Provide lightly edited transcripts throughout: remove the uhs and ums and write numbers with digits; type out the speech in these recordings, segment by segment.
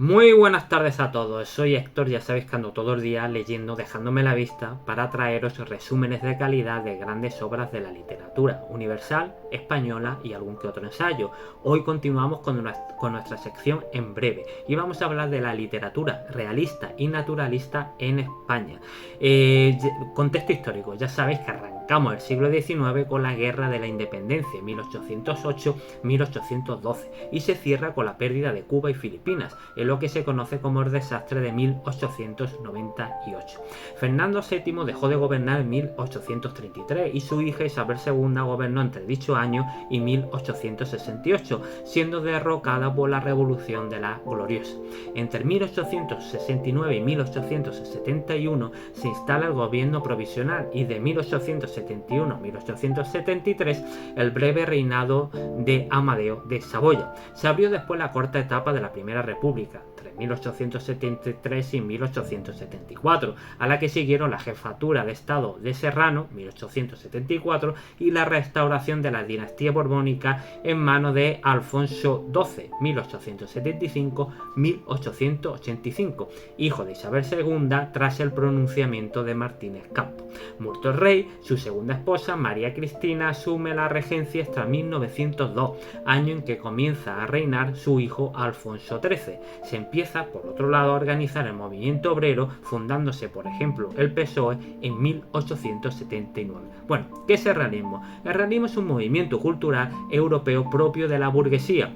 Muy buenas tardes a todos, soy Héctor, ya sabéis que ando todo el día leyendo, dejándome la vista para traeros resúmenes de calidad de grandes obras de la literatura universal, española y algún que otro ensayo. Hoy continuamos con nuestra sección En Breve y vamos a hablar de la literatura realista y naturalista en España. Contexto histórico, ya sabéis que arrancamos el siglo XIX con la Guerra de la Independencia, 1808-1812, y se cierra con la pérdida de Cuba y Filipinas, en lo que se conoce como el desastre de 1898. Fernando VII dejó de gobernar en 1833 y su hija Isabel II gobernó entre dicho año y 1868, siendo derrocada por la Revolución de la Gloriosa. Entre 1869 y 1871 se instala el gobierno provisional y de 1871 a 1873 el breve reinado de Amadeo de Saboya. Se abrió después la corta etapa de la Primera República, entre 1873 y 1874, a la que siguieron la jefatura de Estado de Serrano, 1874, y la restauración de la dinastía borbónica en manos de Alfonso XII, 1875-1885, hijo de Isabel II, tras el pronunciamiento de Martínez Campos. Muerto el rey, su segunda esposa, María Cristina, asume la regencia hasta 1902, año en que comienza a reinar su hijo Alfonso XIII. Se empieza, por otro lado, a organizar el movimiento obrero, fundándose, por ejemplo, el PSOE en 1879. Bueno, ¿qué es el realismo? El realismo es un movimiento cultural europeo propio de la burguesía,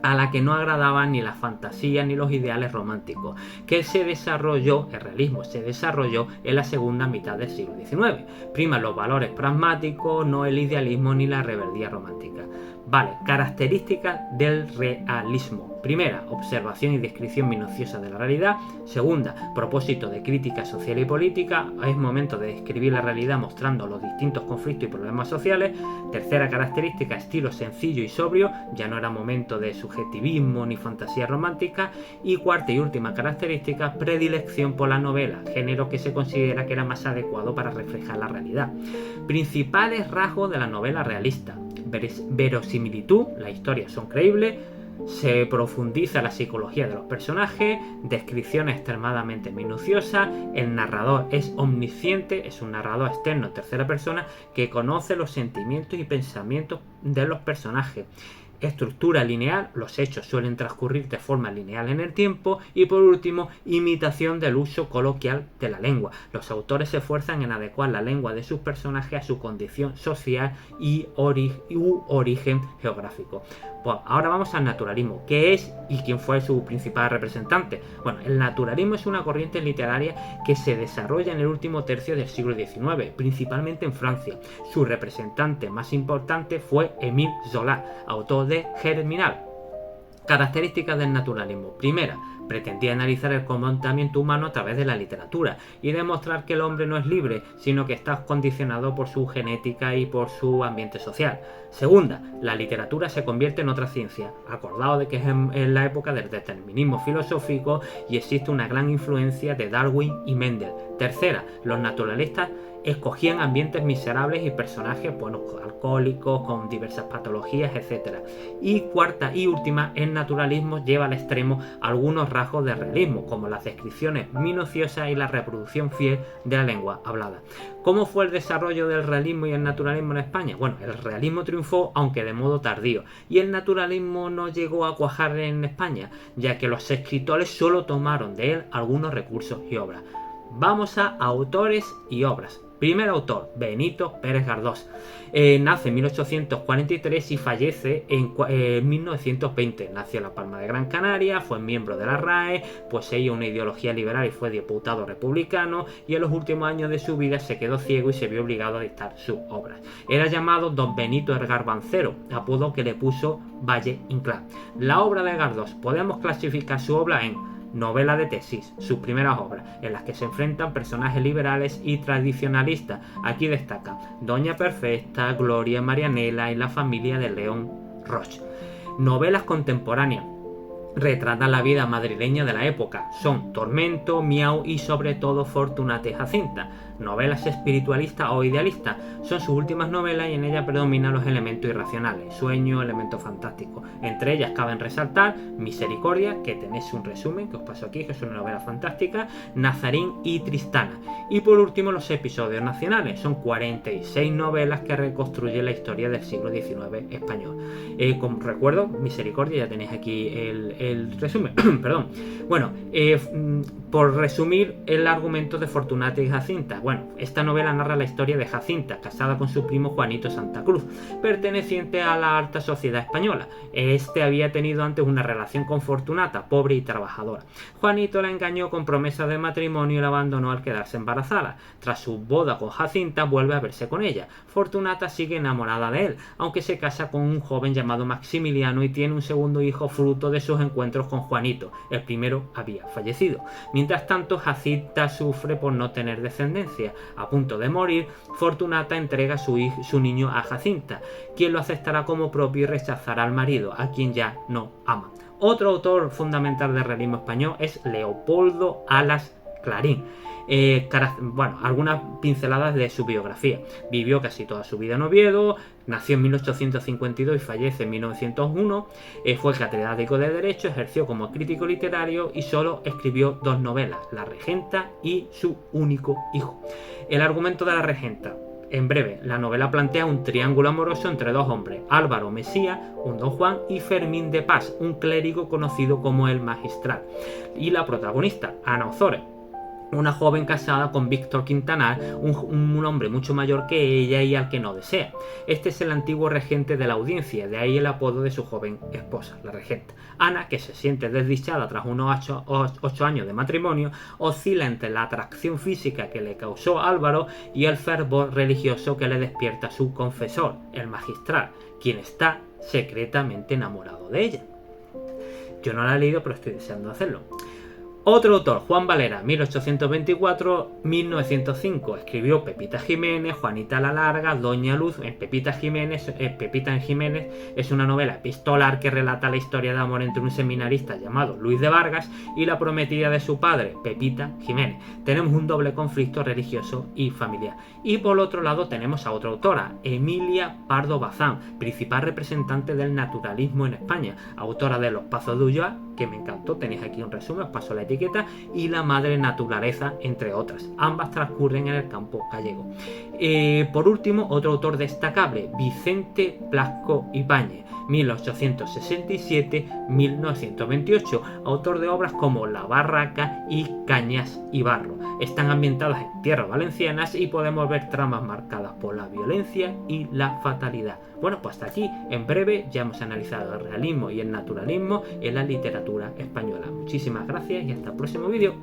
a la que no agradaban ni las fantasías ni los ideales románticos, que el realismo se desarrolló en la segunda mitad del siglo XIX. Priman los valores pragmáticos, no el idealismo ni la rebeldía romántica. Vale, características del realismo. Primera, observación y descripción minuciosa de la realidad. Segunda, propósito de crítica social y política. Es momento de describir la realidad mostrando los distintos conflictos y problemas sociales. Tercera característica, estilo sencillo y sobrio. Ya no era momento de subjetivismo ni fantasía romántica. Y cuarta y última característica, predilección por la novela, género que se considera que era más adecuado para reflejar la realidad. Principales rasgos de la novela realista: verosimilitud, las historias son creíbles, se profundiza la psicología de los personajes, descripciones extremadamente minuciosas, el narrador es omnisciente, es un narrador externo en tercera persona que conoce los sentimientos y pensamientos de los personajes. Estructura lineal, los hechos suelen transcurrir de forma lineal en el tiempo. Y por último, imitación del uso coloquial de la lengua. Los autores se esfuerzan en adecuar la lengua de sus personajes a su condición social y origen geográfico. Pues ahora vamos al naturalismo. ¿Qué es y quién fue su principal representante? Bueno, el naturalismo es una corriente literaria que se desarrolla en el último tercio del siglo XIX, principalmente en Francia. Su representante más importante fue Émile Zola, autor de Germinal. Características del naturalismo. Primera, pretendía analizar el comportamiento humano a través de la literatura y demostrar que el hombre no es libre, sino que está condicionado por su genética y por su ambiente social. Segunda, la literatura se convierte en otra ciencia, acordado de que es en la época del determinismo filosófico y existe una gran influencia de Darwin y Mendel. Tercera, los naturalistas escogían ambientes miserables y personajes alcohólicos con diversas patologías, etc. Y cuarta y última, el naturalismo lleva al extremo algunos rasgos de realismo, como las descripciones minuciosas y la reproducción fiel de la lengua hablada. ¿Cómo fue el desarrollo del realismo y el naturalismo en España? Bueno, el realismo triunfó, aunque de modo tardío, y el naturalismo no llegó a cuajar en España, ya que los escritores solo tomaron de él algunos recursos y obras. Vamos a autores y obras. Primer autor, Benito Pérez Galdós. Nace en 1843 y fallece en 1920. Nació en La Palma de Gran Canaria, fue miembro de la RAE, poseía una ideología liberal y fue diputado republicano, y en los últimos años de su vida se quedó ciego y se vio obligado a dictar sus obras. Era llamado Don Benito el Garbancero, apodo que le puso Valle Inclán. La obra de Galdós, podemos clasificar su obra en novela de tesis, sus primeras obras, en las que se enfrentan personajes liberales y tradicionalistas. Aquí destacan Doña Perfecta, Gloria Marianela y la familia de León Roche. Novelas contemporáneas retratan la vida madrileña de la época. Son Tormento, Miau y sobre todo Fortunata y Jacinta. novelas espiritualistas o idealistas. Son sus últimas novelas y en ellas predominan los elementos irracionales, sueño, elementos fantásticos. Entre ellas caben resaltar Misericordia, que tenéis un resumen que os paso aquí, que es una novela fantástica, Nazarín y Tristana. Y por último, los episodios nacionales. Son 46 novelas que reconstruyen la historia del siglo XIX español. Como recuerdo, Misericordia, ya tenéis aquí el resumen. Perdón. Bueno, por resumir el argumento de Fortunata y Jacinta. Bueno, esta novela narra la historia de Jacinta, casada con su primo Juanito Santa Cruz, perteneciente a la alta sociedad española. Este había tenido antes una relación con Fortunata, pobre y trabajadora. Juanito la engañó con promesas de matrimonio y la abandonó al quedarse embarazada. Tras su boda con Jacinta, vuelve a verse con ella. Fortunata sigue enamorada de él, aunque se casa con un joven llamado Maximiliano y tiene un segundo hijo fruto de sus encuentros con Juanito. El primero había fallecido. Mientras tanto, Jacinta sufre por no tener descendencia. A punto de morir, Fortunata entrega su niño a Jacinta, quien lo aceptará como propio y rechazará al marido, a quien ya no ama. Otro autor fundamental del realismo español es Leopoldo Alas Clarín. Algunas pinceladas de su biografía. Vivió casi toda su vida en Oviedo, nació en 1852 y fallece en 1901, fue catedrático de Derecho, ejerció como crítico literario y solo escribió 2 novelas, La Regenta y Su único hijo. El argumento de La Regenta. En breve, la novela plantea un triángulo amoroso entre 2 hombres, Álvaro Mesía, un don Juan, y Fermín de Paz, un clérigo conocido como el Magistral. Y la protagonista, Ana Ozores, una joven casada con Víctor Quintanar, un hombre mucho mayor que ella y al que no desea. Este es el antiguo regente de la audiencia, de ahí el apodo de su joven esposa, la regenta. Ana, que se siente desdichada tras unos 8 años de matrimonio, oscila entre la atracción física que le causó Álvaro y el fervor religioso que le despierta su confesor, el Magistral, quien está secretamente enamorado de ella. Yo no la he leído, pero estoy deseando hacerlo. Otro autor, Juan Valera, 1824-1905, escribió Pepita Jiménez, Juanita la Larga, Doña Luz. Pepita en Jiménez es una novela epistolar que relata la historia de amor entre un seminarista llamado Luis de Vargas y la prometida de su padre, Pepita Jiménez. Tenemos un doble conflicto religioso y familiar. Y por otro lado tenemos a otra autora, Emilia Pardo Bazán, principal representante del naturalismo en España, autora de Los Pazos de Ulloa, que me encantó, tenéis aquí un resumen, os paso la etiqueta, y La Madre Naturaleza, entre otras. Ambas transcurren en el campo gallego. Por último, otro autor destacable, Vicente Blasco Ibáñez, 1867-1928, autor de obras como La Barraca y Cañas y Barro. Están ambientadas en tierras valencianas y podemos ver tramas marcadas por la violencia y la fatalidad. Bueno, pues hasta aquí, en breve, ya hemos analizado el realismo y el naturalismo en la literatura española. Muchísimas gracias y hasta el próximo vídeo.